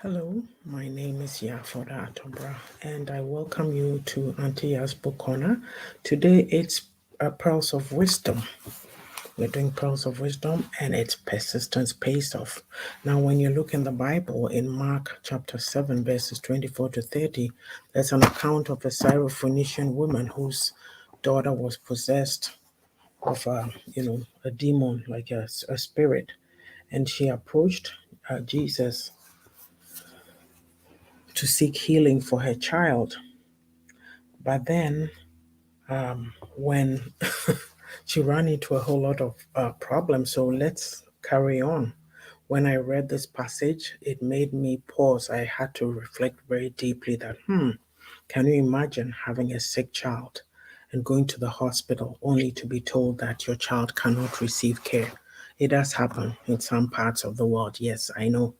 Hello, my name is Atobra, and I welcome you to Auntie Yaa'S Book Corner. Today it's Pearls of Wisdom. We're doing Pearls of Wisdom, and it's persistence pays off. Now, when you look in the Bible, in Mark chapter 7, verses 24 to 30, there's an account of a Syrophoenician woman whose daughter was possessed of a demon, like a spirit, and she approached Jesus to seek healing for her child. But then, when she ran into a whole lot of problems, so let's carry on. When I read this passage, it made me pause. I had to reflect very deeply that, can you imagine having a sick child and going to the hospital only to be told that your child cannot receive care? It does happen in some parts of the world. Yes, I know.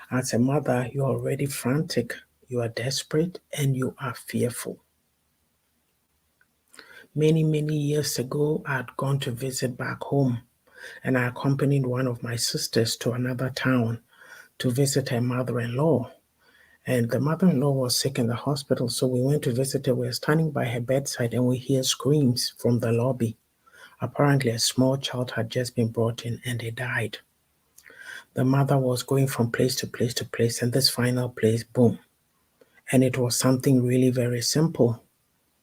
As a mother, you're already frantic, you are desperate, and you are fearful. Many, many years ago, I had gone to visit back home, and I accompanied one of my sisters to another town to visit her mother in law. And the mother in law was sick in the hospital, so we went to visit her. We were standing by her bedside, and we hear screams from the lobby. Apparently, a small child had just been brought in, and it died. The mother was going from place to place to place, and this final place, boom. And it was something really very simple.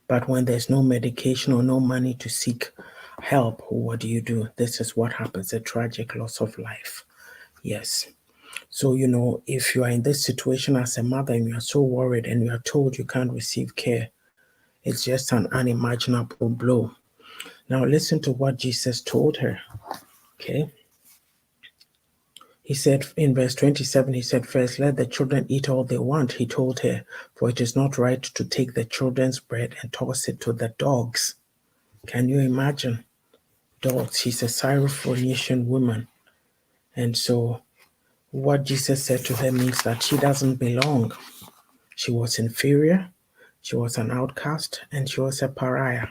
But when there's no medication or no money to seek help, what do? This is what happens, a tragic loss of life. Yes. So, if you are in this situation as a mother and you are so worried and you are told you can't receive care, it's just an unimaginable blow. Now, listen to what Jesus told her. Okay. He said in verse 27, he said, "First, let the children eat all they want," he told her, "for it is not right to take the children's bread and toss it to the dogs." Can you imagine? Dogs. She's a Syrophoenician woman. And so what Jesus said to her means that she doesn't belong. She was inferior, she was an outcast, and she was a pariah.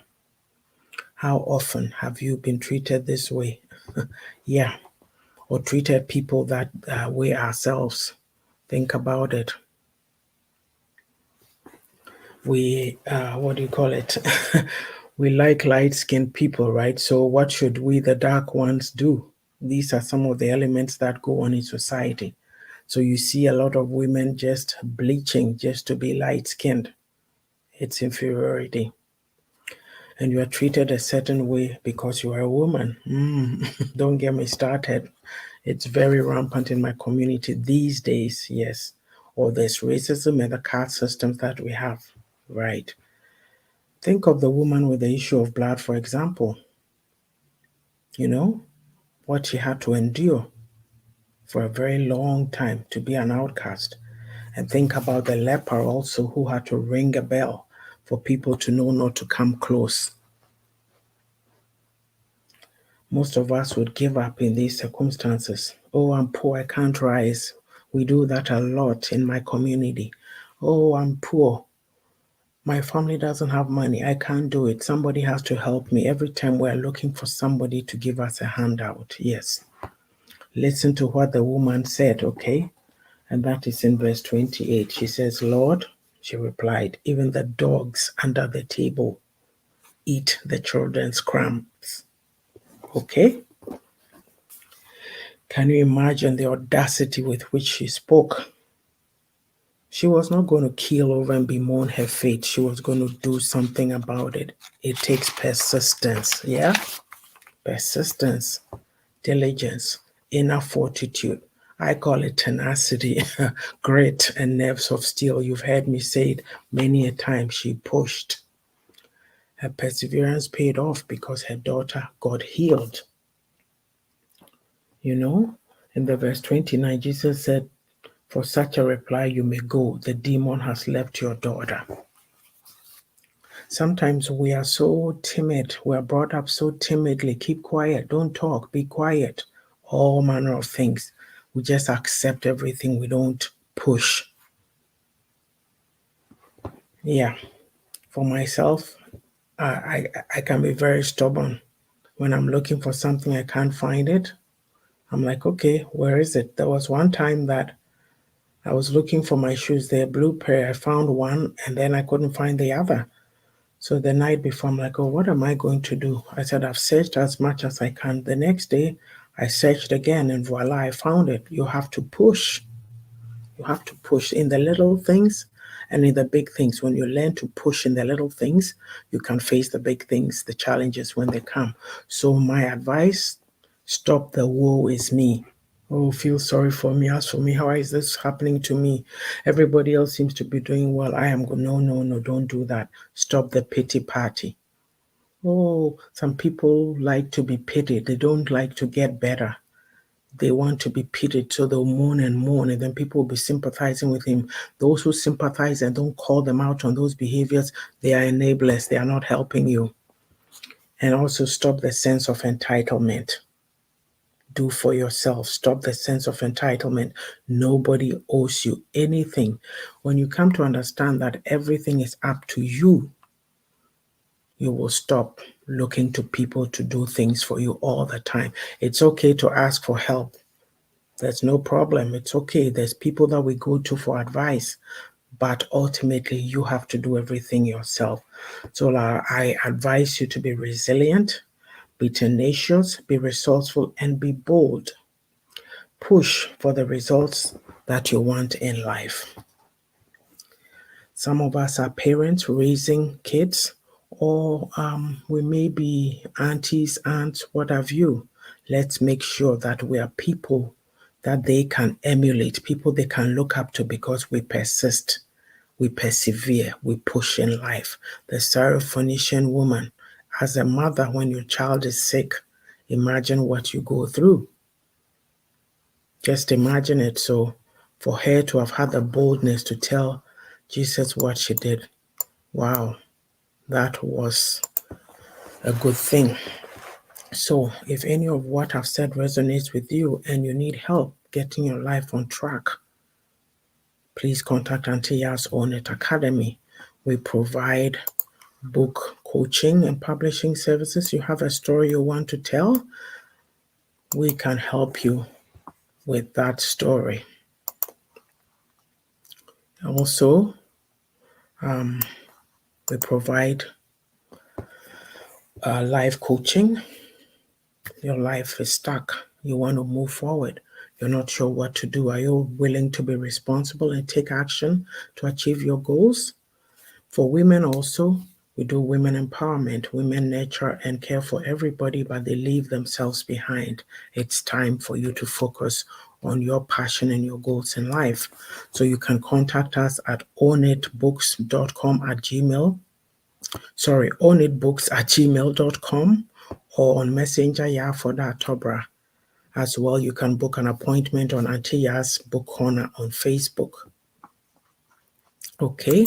How often have you been treated this way? Yeah. Or treated people that way ourselves. Think about it. We, what do you call it? We like light-skinned people, right? So what should we, the dark ones, do? These are some of the elements that go on in society. So you see a lot of women just bleaching just to be light-skinned. It's inferiority. And you are treated a certain way because you are a woman. Don't get me started. It's very rampant in my community these days, yes. Or there's racism and the caste systems that we have, right? Think of the woman with the issue of blood, for example. You know, what she had to endure for a very long time to be an outcast. And think about the leper also who had to ring a bell for people to know not to come close. Most of us would give up in these circumstances. Oh, I'm poor, I can't rise. We do that a lot in my community. Oh, I'm poor. My family doesn't have money. I can't do it. Somebody has to help me. Every time we're looking for somebody to give us a handout. Yes. Listen to what the woman said, okay? And that is in verse 28. She says, "Lord," she replied, "even the dogs under the table eat the children's crumbs." Okay? Can you imagine the audacity with which she spoke? She was not going to keel over and bemoan her fate. She was going to do something about it. It takes persistence, yeah? Persistence, diligence, inner fortitude. I call it tenacity, grit, and nerves of steel. You've heard me say it many a time. She pushed. Her perseverance paid off because her daughter got healed. You know, in the verse 29, Jesus said, "For such a reply you may go. The demon has left your daughter." Sometimes we are so timid. We are brought up so timidly. Keep quiet. Don't talk. Be quiet. All manner of things. We just accept everything. We don't push. Yeah. For myself, I can be very stubborn. When I'm looking for something, I can't find it. I'm like, okay, where is it? There was one time that I was looking for my shoes, they're blue pair. I found one and then I couldn't find the other. So the night before, I'm like, oh, what am I going to do? I said, I've searched as much as I can. The next day, I searched again and voila, I found it. You have to push. You have to push in the little things and in the big things. When you learn to push in the little things, you can face the big things, the challenges when they come. So my advice, stop the woe is me. Oh, feel sorry for me. As for me, how is this happening to me? Everybody else seems to be doing well. I am going, no, no, no, don't do that. Stop the pity party. Oh, some people like to be pitied. They don't like to get better. They want to be pitied, so they'll moan, and then people will be sympathizing with him. Those who sympathize and don't call them out on those behaviors, they are enablers. They are not helping you. And also stop the sense of entitlement. Do for yourself. Stop the sense of entitlement. Nobody owes you anything. When you come to understand that everything is up to you, you will stop looking to people to do things for you all the time. It's okay to ask for help. There's no problem. It's okay. There's people that we go to for advice, but ultimately you have to do everything yourself. So I advise you to be resilient, be tenacious, be resourceful, and be bold. Push for the results that you want in life. Some of us are parents raising kids, or we may be aunties, aunts, what have you. Let's make sure that we are people that they can emulate, people they can look up to because we persist, we persevere, we push in life. The Syrophoenician woman, as a mother, when your child is sick, imagine what you go through. Just imagine it. So for her to have had the boldness to tell Jesus what she did, wow, that was a good thing. So if any of what I've said resonates with you and you need help getting your life on track, please contact Auntie Yaa'S Own It Academy. We provide book coaching and publishing services. You have a story you want to tell, we can help you with that story. Also, we provide life coaching. Your life is stuck. You want to move forward. You're not sure what to do. Are you willing to be responsible and take action to achieve your goals? For women also, we do women empowerment. Women nurture and care for everybody, but they leave themselves behind. It's time for you to focus on your passion and your goals in life. So you can contact us at ownitbooks.com at gmail. ownitbooks@gmail.com or on Messenger Yafoda Tobra. As well, you can book an appointment on Auntie Yaa'S Book Corner on Facebook. Okay.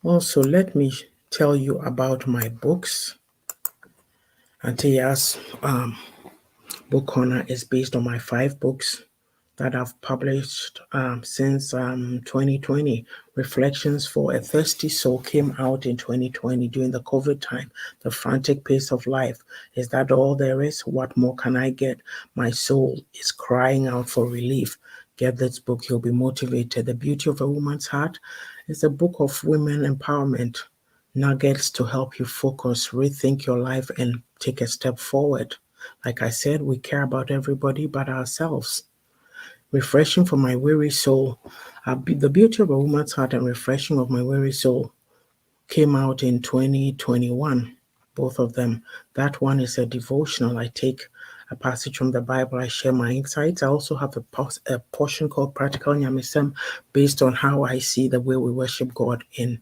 Also, let me tell you about my books. Auntie Yaa'S Book Corner is based on my 5 books that I've published since 2020. Reflections for a Thirsty Soul came out in 2020 during the COVID time. The Frantic Pace of Life. Is that all there is? What more can I get? My soul is crying out for relief. Get this book, you'll be motivated. The Beauty of a Woman's Heart is a book of women empowerment. Nuggets to help you focus, rethink your life, and take a step forward. Like I said, we care about everybody but ourselves. Refreshing for My Weary Soul. The Beauty of a Woman's Heart and Refreshing of My Weary Soul came out in 2021, both of them. That one is a devotional. I take a passage from the Bible, I share my insights. I also have a portion called Practical Nyamisem based on how I see the way we worship God in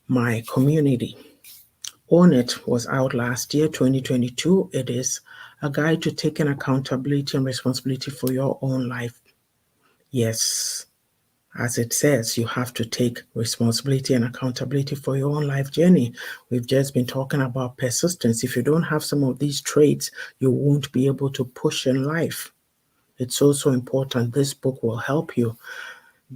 my community. Own It was out last year, 2022. It is a guide to taking accountability and responsibility for your own life. Yes, as it says, you have to take responsibility and accountability for your own life journey. We've just been talking about persistence. If you don't have some of these traits, you won't be able to push in life. It's also important. This book will help you.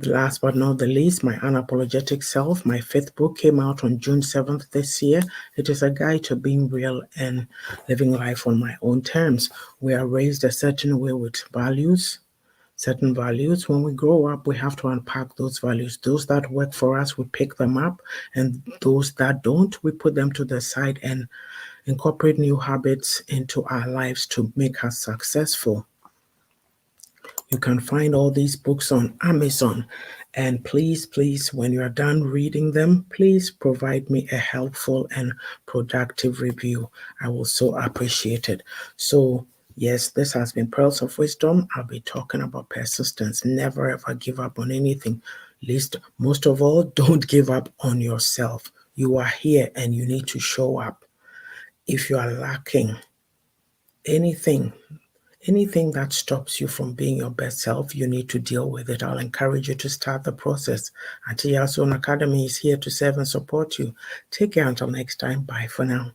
Last but not the least, My Unapologetic Self, my 5th book, came out on June 7th this year. It is a guide to being real and living life on my own terms. We are raised a certain way with values, certain values. When we grow up, we have to unpack those values. Those that work for us, we pick them up, and those that don't, we put them to the side and incorporate new habits into our lives to make us successful. You can find all these books on Amazon. And please, please, when you are done reading them, please provide me a helpful and productive review. I will so appreciate it. So, yes, this has been Pearls of Wisdom. I'll be talking about persistence. Never ever give up on anything. Least, most of all, don't give up on yourself. You are here and you need to show up. If you are lacking anything, anything that stops you from being your best self, you need to deal with it. I'll encourage you to start the process. Auntie Yaa'S Academy is here to serve and support you. Take care until next time. Bye for now.